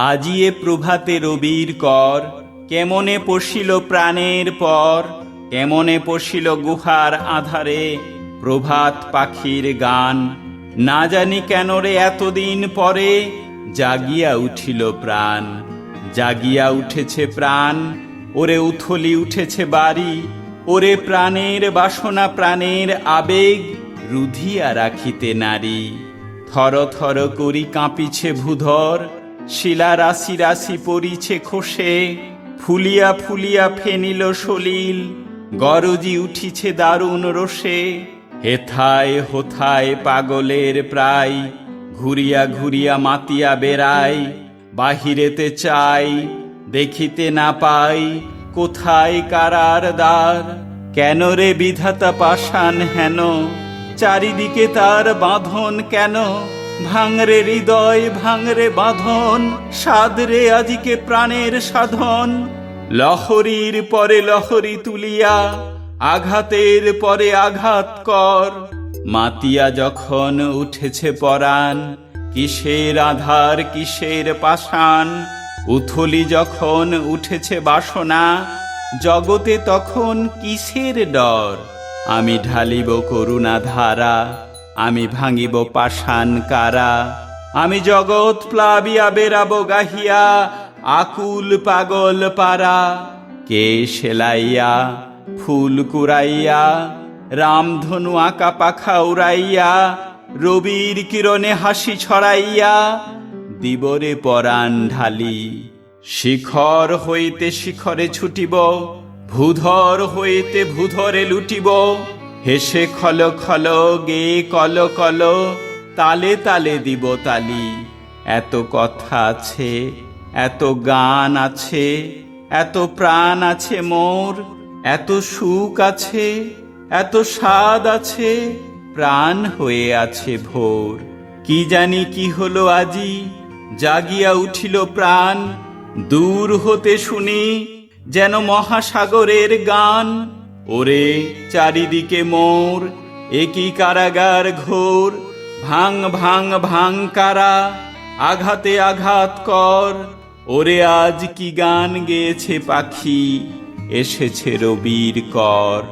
আজিয়ে প্রভাতে রবির কর, কেমনে পশিল প্রাণের পর, কেমনে পশিল গুহার আধারে প্রভাত পাখির গান। না জানি কেন রে এতদিন পরে জাগিয়া উঠিল প্রাণ। জাগিয়া উঠেছে প্রাণ, ওরে উথলি উঠেছে বাড়ি, ওরে প্রাণের বাসনা প্রাণের আবেগ রুধিয়া রাখিতে নারী। থর থর করি কাঁপিছে ভূধর, শিলা রাশি রাশি পড়িছে খসে, ফুলিয়া ফুলিয়া ফেনিল সলিল, গরজি উঠিছে দারুণ রোষে। হেথায় হোথায় পাগলের প্রায়, ঘুরিয়া ঘুরিয়া মাতিয়া বেড়াই, বাহিরেতে চাই দেখিতে না পাই কোথায় কারার দ্বার। কেন রে বিধাতা পাষাণ হেন, চারিদিকে তার বাঁধন কেন? ভাঙরে হৃদয় ভাঙরে বাঁধন, সাদরে আজিকে প্রাণের সাধন। লহরীর পরে লহরী তুলিয়া, আঘাতের পরে আঘাত কর। মাতিয়া যখন উঠেছে পরাণ, কিসের আধার কিসের পাষাণ। উথলি যখন উঠেছে বাসনা, জগতে তখন কিসের ডর। আমি ঢালিব করুণা ধারা, আমি ভাঙিব পাষাণ কারা। আমি জগৎ প্লাবিয়া বেরাবো গাহিয়া, আকুল পাগল পারা। কে সেলাইয়া ফুল কুড়াইয়া, রামধনু আঁকা পাখা উড়াইয়া, রবির কিরণে হাসি ছড়াইয়া দিবরে পরাণ ঢালি। শিখর হইতে শিখরে ছুটিব, ভূধর হইতে ভূধরে লুটিব। হেসে খল খল গে কল কল, তালে তালে দিব তালি। এত কথা আছে, এত গান আছে, এত প্রাণ আছে মোর, এত সুখ আছে, এত স্বাদ আছে, প্রাণ হয়ে আছে ভোর। কি জানি কি হলো আজি, জাগিয়া উঠিল প্রাণ। দূর হতে শুনি যেন মহাসাগরের গান। ওরে চারিদিকে মোর একই কারাগার ঘোর। ভাঙ ভাঙ ভাঙ কারা, আঘাতে আঘাত কর। ওরে আজ কি গান গেয়েছে পাখি, এসেছে রবির কর।